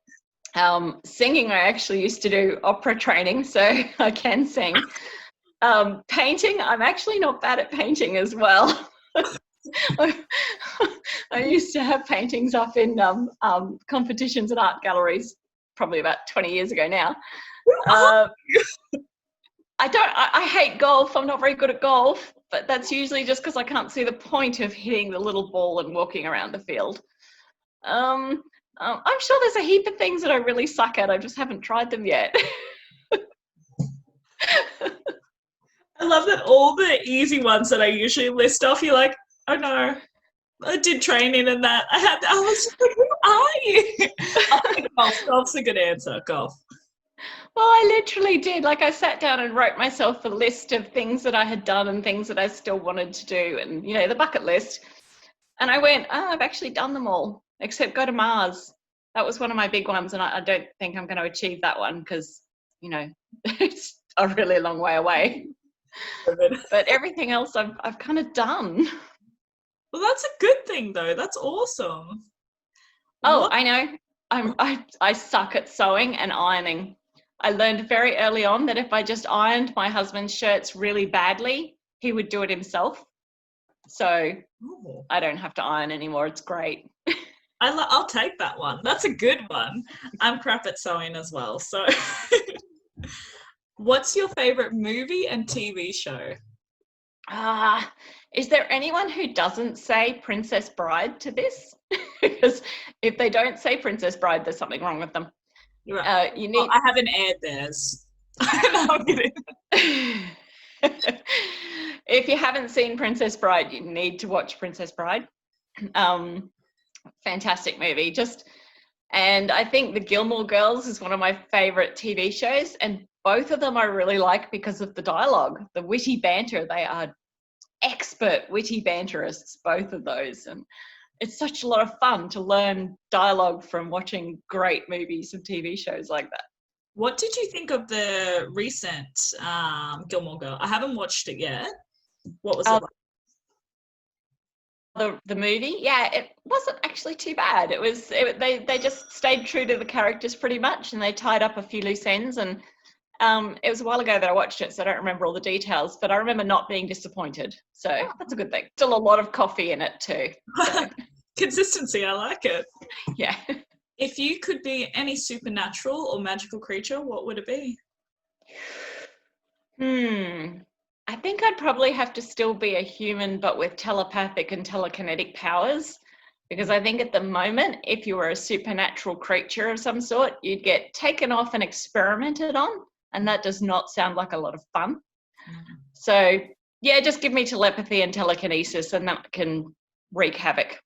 Singing, I actually used to do opera training, so I can sing. Painting, I'm actually not bad at painting as well. I used to have paintings up in competitions and art galleries, probably about 20 years ago now. I hate golf. I'm not very good at golf, but that's usually just because I can't see the point of hitting the little ball and walking around the field. I'm sure there's a heap of things that I really suck at. I just haven't tried them yet. I love that all the easy ones that I usually list off, you're like, oh no, I did training and that. I was just like, who are you? Golf's a good answer, golf. Well, I literally did. Like, I sat down and wrote myself a list of things that I had done and things that I still wanted to do, and, the bucket list. And I went, I've actually done them all, except go to Mars. That was one of my big ones, and I don't think I'm going to achieve that one because, it's a really long way away. But everything else I've kind of done. Well, that's a good thing, though. That's awesome. Oh, I know. I suck at sewing and ironing. I learned very early on that if I just ironed my husband's shirts really badly, he would do it himself. So I don't have to iron anymore. It's great. I'll take that one. That's a good one. I'm crap at sewing as well. So what's your favorite movie and TV show? Is there anyone who doesn't say Princess Bride to this? Because if they don't say Princess Bride, there's something wrong with them. Right. I haven't aired theirs. No, I'm kidding. If you haven't seen Princess Bride, you need to watch Princess Bride. Fantastic movie. And I think The Gilmore Girls is one of my favorite TV shows, and both of them I really like because of the dialogue, the witty banter. They are expert witty banterists, both of those. And it's such a lot of fun to learn dialogue from watching great movies and TV shows like that. What did you think of the recent Gilmore Girl? I haven't watched it yet. What was it like? The movie, yeah, it wasn't actually too bad. They just stayed true to the characters pretty much, and they tied up a few loose ends. And it was a while ago that I watched it, so I don't remember all the details, but I remember not being disappointed. So that's a good thing. Still a lot of coffee in it too. So. Consistency, I like it. Yeah. If you could be any supernatural or magical creature, what would it be? I think I'd probably have to still be a human, but with telepathic and telekinetic powers, because I think at the moment, if you were a supernatural creature of some sort, you'd get taken off and experimented on, and that does not sound like a lot of fun. So yeah, just give me telepathy and telekinesis, and that can wreak havoc.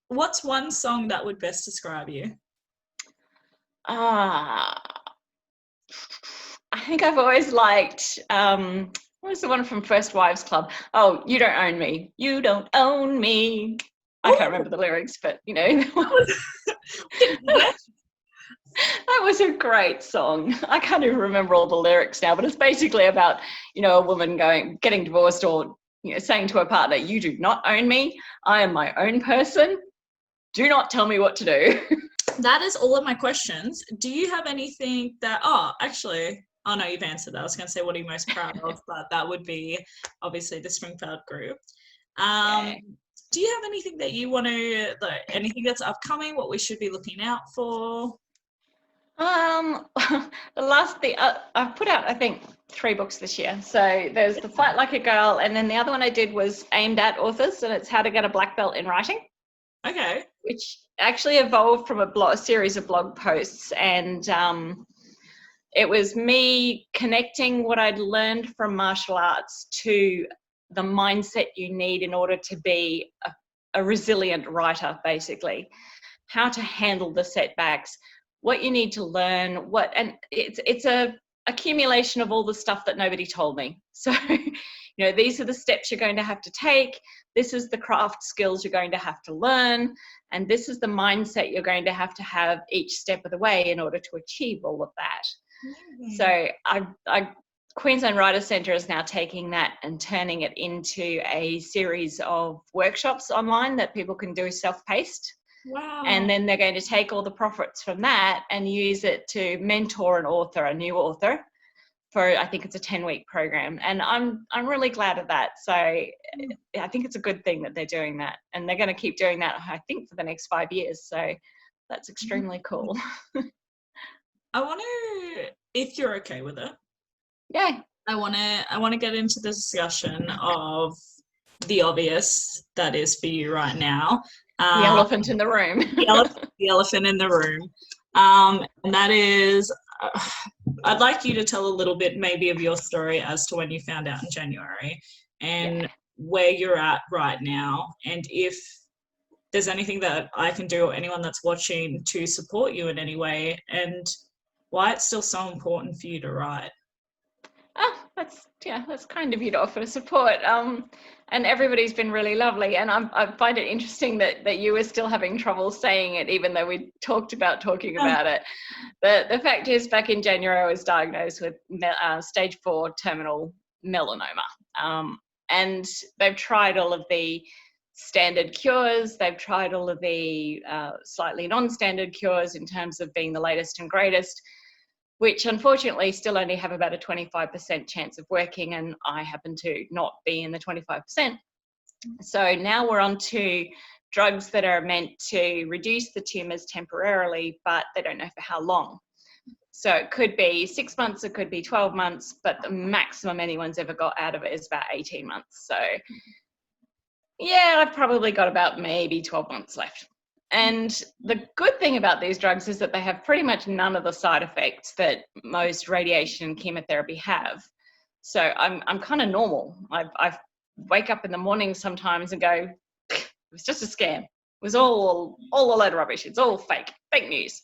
What's one song that would best describe you? I think I've always liked, what was the one from First Wives Club? Oh, You Don't Own Me. You don't own me. I can't remember the lyrics, but you know. That was a great song. I can't even remember all the lyrics now, but it's basically about, you know, a woman getting divorced, or, you know, saying to her partner, you do not own me. I am my own person. Do not tell me what to do. That is all of my questions. Do you have anything that, oh no, you've answered that. I was going to say, what are you most proud of? But that would be obviously the Springfield group. Do you have anything that you want to, anything that's upcoming, what we should be looking out for? The last thing, I've put out, I think, 3 books this year. So there's The Fight Like a Girl, and then the other one I did was aimed at authors, and it's How to Get a Black Belt in Writing. Okay. Which actually evolved from a series of blog posts, and it was me connecting what I'd learned from martial arts to the mindset you need in order to be a resilient writer, basically. How to handle the setbacks, what you need to learn, and it's a accumulation of all the stuff that nobody told me. So, you know, these are the steps you're going to have to take. This is the craft skills you're going to have to learn. And this is the mindset you're going to have each step of the way in order to achieve all of that. Mm-hmm. So Queensland Writer Centre is now taking that and turning it into a series of workshops online that people can do self-paced. Wow. And then they're going to take all the profits from that and use it to mentor a new author, for, I think it's a 10-week program. And I'm really glad of that. So I think it's a good thing that they're doing that. And they're going to keep doing that, I think, for the next 5 years. So that's extremely cool. I want to, if you're okay with it. Yeah. I want to get into the discussion of the obvious that is for you right now. The elephant in the room. the elephant in the room. And that is, I'd like you to tell a little bit maybe of your story as to when you found out in January, and where you're at right now, and if there's anything that I can do or anyone that's watching to support you in any way, and why it's still so important for you to write. Oh, that's kind of you to offer support. And everybody's been really lovely. And I find it interesting that you were still having trouble saying it, even though we talked about talking about it. The fact is, back in January, I was diagnosed with stage 4 terminal melanoma. And they've tried all of the standard cures. They've tried all of the slightly non-standard cures in terms of being the latest and greatest, which unfortunately still only have about a 25% chance of working, and I happen to not be in the 25%. So now we're on to drugs that are meant to reduce the tumours temporarily, but they don't know for how long. So it could be 6 months, it could be 12 months, but the maximum anyone's ever got out of it is about 18 months. So yeah, I've probably got about maybe 12 months left. And the good thing about these drugs is that they have pretty much none of the side effects that most radiation and chemotherapy have. So I'm kind of normal. I wake up in the morning sometimes and go, it was just a scam. It was all a load of rubbish. It's all fake news.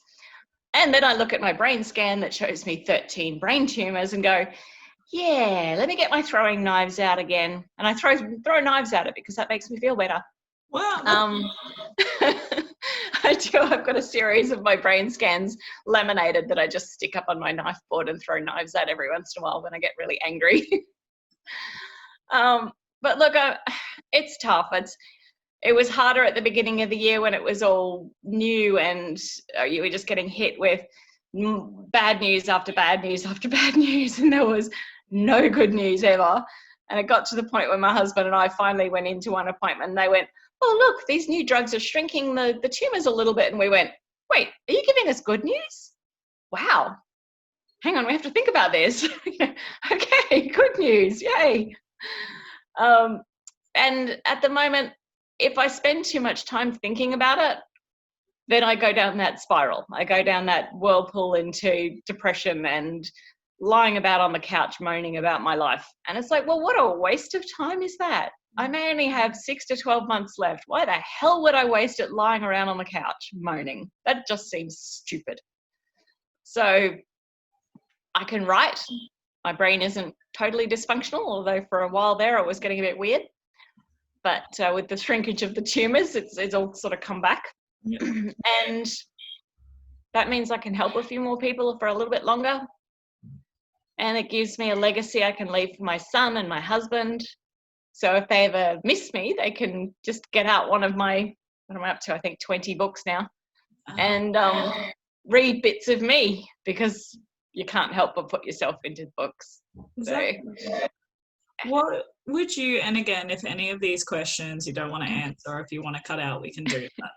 And then I look at my brain scan that shows me 13 brain tumors and go, yeah, let me get my throwing knives out again. And I throw knives at it because that makes me feel better. Well, I do. I've got a series of my brain scans laminated that I just stick up on my knife board and throw knives at every once in a while when I get really angry. But look, it's tough. It was harder at the beginning of the year when it was all new and you were just getting hit with bad news after bad news after bad news, and there was no good news ever. And it got to the point where my husband and I finally went into one appointment and they went, oh, look, these new drugs are shrinking the tumours a little bit. And we went, wait, are you giving us good news? Wow. Hang on, we have to think about this. Okay, good news, yay. And at the moment, if I spend too much time thinking about it, then I go down that spiral. I go down that whirlpool into depression and lying about on the couch moaning about my life. And it's like, well, what a waste of time is that? I may only have 6 to 12 months left. Why the hell would I waste it lying around on the couch moaning? That just seems stupid. So I can write. My brain isn't totally dysfunctional, although for a while there it was getting a bit weird. But with the shrinkage of the tumours, it's all sort of come back. Yep. And that means I can help a few more people for a little bit longer. And it gives me a legacy I can leave for my son and my husband. So if they ever miss me, they can just get out one of my, what am I up to? I think 20 books now. And read bits of me, because you can't help but put yourself into books. Exactly. So, what would you, and again, if any of these questions you don't want to answer, or if you want to cut out, we can do that.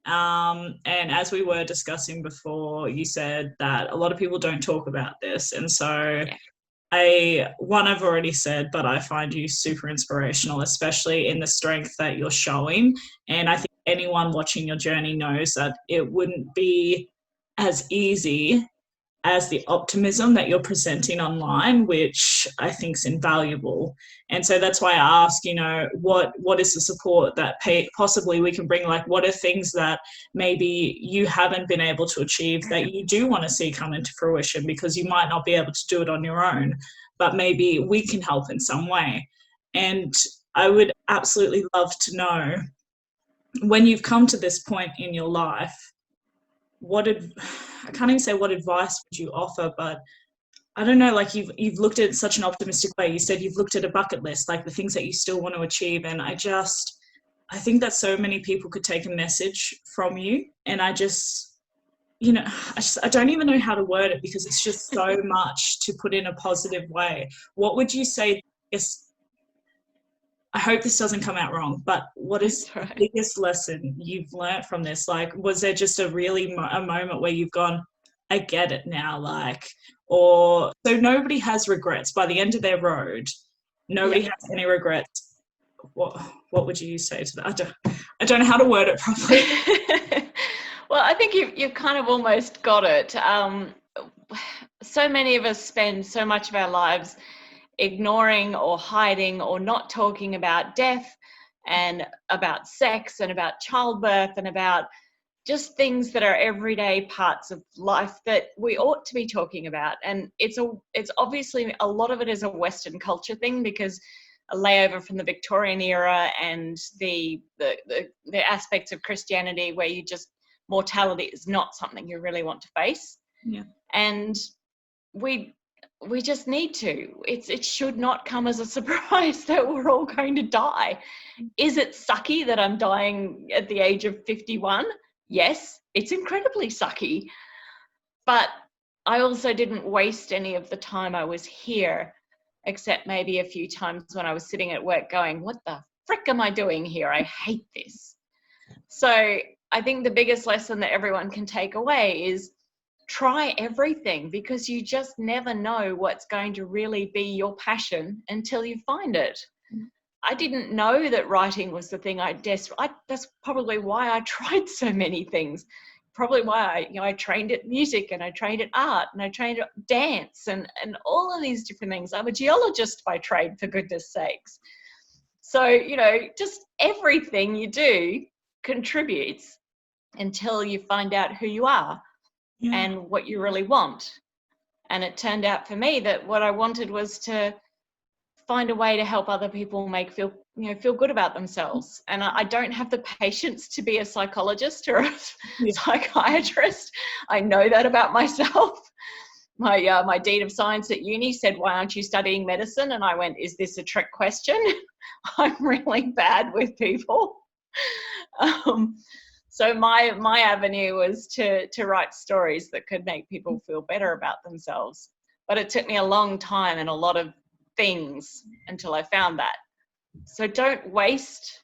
And as we were discussing before, you said that a lot of people don't talk about this. And so I've already said, but I find you super inspirational, especially in the strength that you're showing. And I think anyone watching your journey knows that it wouldn't be as easy as the optimism that you're presenting online, which I think is invaluable. And so that's why I ask, what is the support that possibly we can bring? Like, what are things that maybe you haven't been able to achieve that you do want to see come into fruition, because you might not be able to do it on your own, but maybe we can help in some way. And I would absolutely love to know, when you've come to this point in your life, I can't even say what advice would you offer, but I don't know, like you've looked at it such an optimistic way. You said you've looked at a bucket list, like the things that you still want to achieve. And I think that so many people could take a message from you. And I don't even know how to word it, because it's just so much to put in a positive way. What would you say? I hope this doesn't come out wrong, but what is the biggest lesson you've learned from this? Like, was there just a moment where you've gone, I get it now, or so nobody has regrets by the end of their road? Nobody has any regrets. What would you say to that? I don't know how to word it properly. Well, I think you've kind of almost got it. So many of us spend so much of our lives ignoring or hiding or not talking about death and about sex and about childbirth and about just things that are everyday parts of life that we ought to be talking about. And it's obviously, a lot of it is a Western culture thing, because a layover from the Victorian era and the aspects of Christianity where mortality is not something you really want to face. Yeah. And we just need to. It should not come as a surprise that we're all going to die. Is it sucky that I'm dying at the age of 51? Yes, it's incredibly sucky. But I also didn't waste any of the time I was here, except maybe a few times when I was sitting at work going, what the frick am I doing here? I hate this. So I think the biggest lesson that everyone can take away is try everything, because you just never know what's going to really be your passion until you find it. I didn't know that writing was the thing that's probably why I tried so many things. Probably why I trained at music, and I trained at art, and I trained at dance, and all of these different things. I'm a geologist by trade, for goodness sakes. So, just everything you do contributes until you find out who you are. Yeah. And what you really want. And it turned out for me that what I wanted was to find a way to help other people feel good about themselves. And I don't have the patience to be a psychologist or a psychiatrist. I know that about myself. My dean of science at uni said, "Why aren't you studying medicine?" And I went, "Is this a trick question?" I'm really bad with people. So my avenue was to write stories that could make people feel better about themselves. But it took me a long time and a lot of things until I found that. So don't waste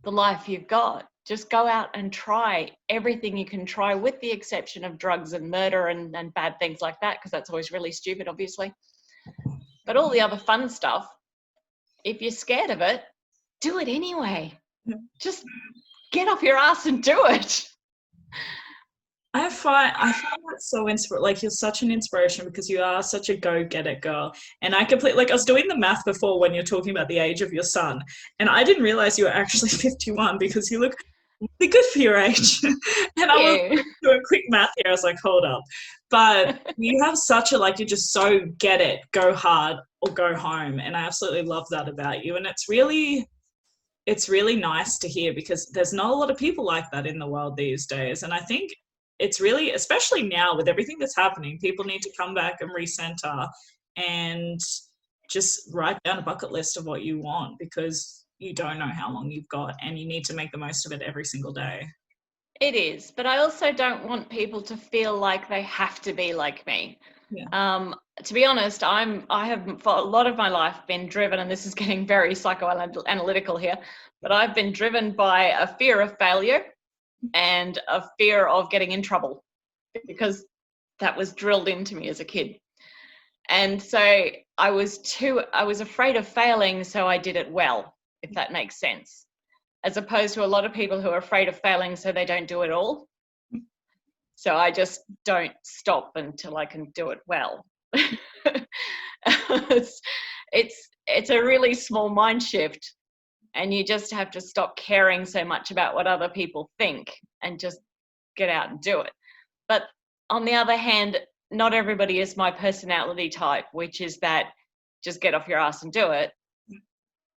the life you've got. Just go out and try everything you can try, with the exception of drugs and murder and bad things like that, because that's always really stupid, obviously. But all the other fun stuff, if you're scared of it, do it anyway. Just get off your ass and do it. I find that so like, you're such an inspiration because you are such a go-get-it girl. And I was doing the math before when you're talking about the age of your son, and I didn't realize you were actually 51 because you look really good for your age. And I was doing quick math here. I was like, hold up. But you have such a, you're just so get it, go hard or go home. And I absolutely love that about you. And it's really nice to hear, because there's not a lot of people like that in the world these days. And I think it's really, especially now with everything that's happening, people need to come back and recenter and just write down a bucket list of what you want, because you don't know how long you've got and you need to make the most of it every single day. It is, but I also don't want people to feel like they have to be like me. Yeah. To be honest, I have for a lot of my life been driven, and this is getting very psychoanalytical here, but I've been driven by a fear of failure and a fear of getting in trouble, because that was drilled into me as a kid. And so I was afraid of failing, so I did it well, if that makes sense, as opposed to a lot of people who are afraid of failing, so they don't do it all. So I just don't stop until I can do it well. It's a really small mind shift, and you just have to stop caring so much about what other people think and just get out and do it. But on the other hand, not everybody is my personality type, which is that just get off your ass and do it.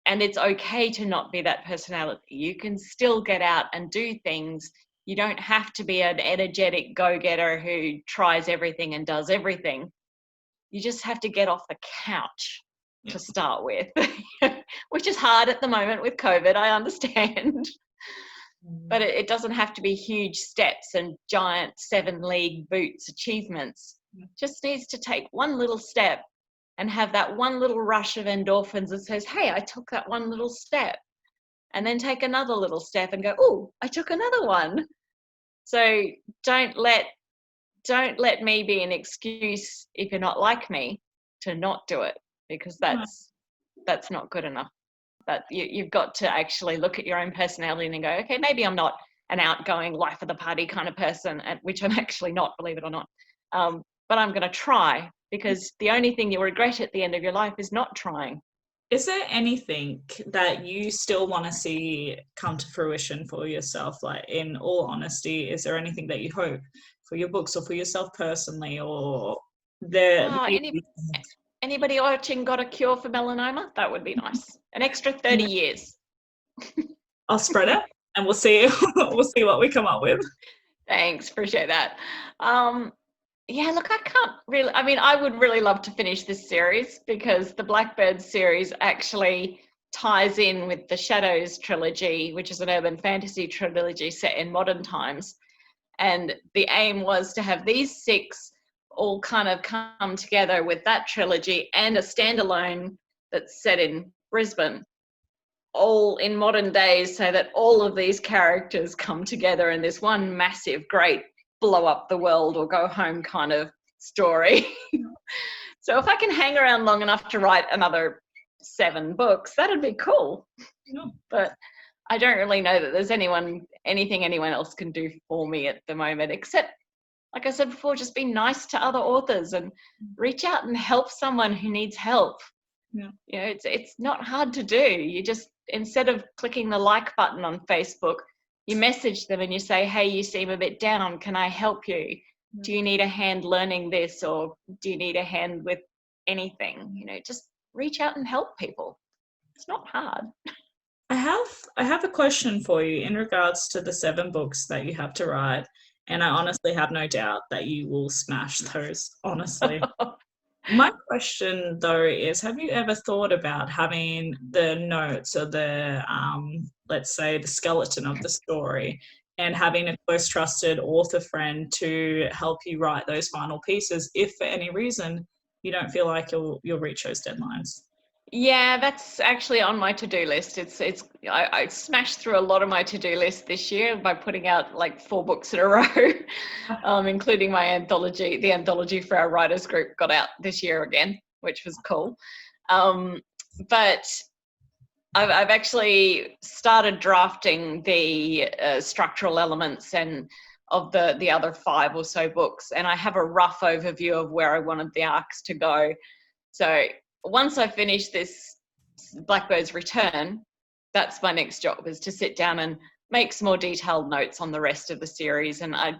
And it's okay to not be that personality. You can still get out and do things. You don't have to be an energetic go-getter who tries everything and does everything. You just have to get off the couch to start with, which is hard at the moment with COVID, I understand. But it doesn't have to be huge steps and giant 7-league boots achievements. It just needs to take one little step and have that one little rush of endorphins that says, hey, I took that one little step. And then take another little step and go, oh, I took another one. So don't let me be an excuse, if you're not like me, to not do it, because that's not good enough. But you've got to actually look at your own personality and go, okay, maybe I'm not an outgoing life of the party kind of person, which I'm actually not, believe it or not. But I'm going to try, because the only thing you regret at the end of your life is not trying. Is there anything that you still want to see come to fruition for yourself? Like, in all honesty, is there anything that you hope for your books or for yourself personally, or anybody watching got a cure for melanoma? That would be nice. An extra 30 years. I'll spread it and we'll see what we come up with. Thanks, appreciate that. Yeah, look, I would really love to finish this series, because the Blackbird series actually ties in with the Shadows trilogy, which is an urban fantasy trilogy set in modern times. And the aim was to have these 6 all kind of come together with that trilogy and a standalone that's set in Brisbane, all in modern days, so that all of these characters come together in this one massive, great blow up the world or go home kind of story. So if I can hang around long enough to write another 7 books, that'd be cool. Yeah. But I don't really know that there's anything anyone else can do for me at the moment, except, like I said before, just be nice to other authors and reach out and help someone who needs help. Yeah. You know, it's not hard to do. You just, instead of clicking the like button on Facebook, you message them and you say, hey, you seem a bit down. Can I help you? Yeah. Do you need a hand learning this, or do you need a hand with anything? You know, just reach out and help people. It's not hard. I have a question for you in regards to the 7 books that you have to write, and I honestly have no doubt that you will smash those, honestly. My question though is, have you ever thought about having the notes or the let's say the skeleton of the story, and having a close trusted author friend to help you write those final pieces if for any reason you don't feel like you'll reach those deadlines? Yeah, that's actually on my to-do list. I smashed through a lot of my to-do list this year by putting out like 4 books in a row, including my anthology. The anthology for our writers group got out this year again, which was cool. But I've actually started drafting the structural elements and of the other 5 or so books, and I have a rough overview of where I wanted the arcs to go. So once I finish this Blackbird's Return, that's my next job, is to sit down and make some more detailed notes on the rest of the series. And I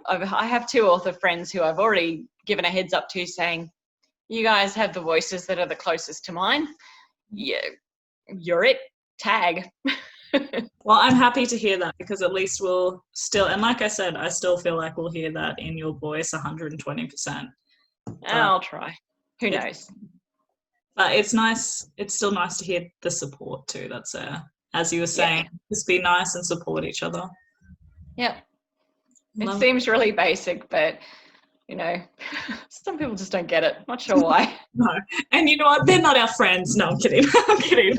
have 2 author friends who I've already given a heads up to, saying, you guys have the voices that are the closest to mine. Yeah, you're it. Tag. Well, I'm happy to hear that, because at least we'll still, and like I said, I still feel like we'll hear that in your voice 120%. I'll try. Who knows? But it's nice. It's still nice to hear the support too. That's as you were saying, just be nice and support each other. Yep. It seems really basic, but some people just don't get it. Not sure why. No, and you know what? They're not our friends. No, I'm kidding. I'm kidding.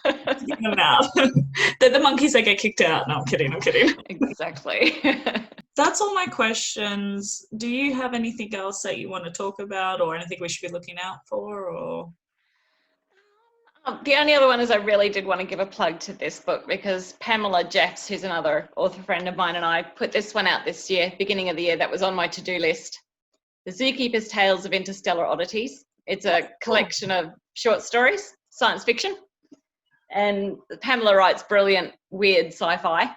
Get them out. They're the monkeys that get kicked out. No, I'm kidding. I'm kidding. Exactly. That's all my questions. Do you have anything else that you want to talk about, or anything we should be looking out for, or? The only other one is, I really did want to give a plug to this book, because Pamela Jeffs, who's another author friend of mine, and I put this one out this year, beginning of the year. That was on my to-do list. The Zookeeper's Tales of Interstellar Oddities. It's a collection of short stories, science fiction. And Pamela writes brilliant, weird sci-fi.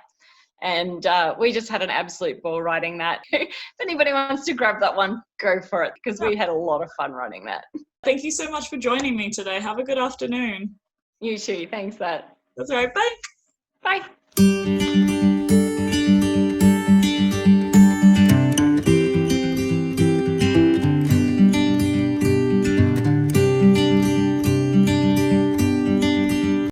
And we just had an absolute ball writing that. If anybody wants to grab that one, go for it, because we had a lot of fun writing that. Thank you so much for joining me today. Have a good afternoon. You too. Thanks, that. That's all right. Bye. Bye.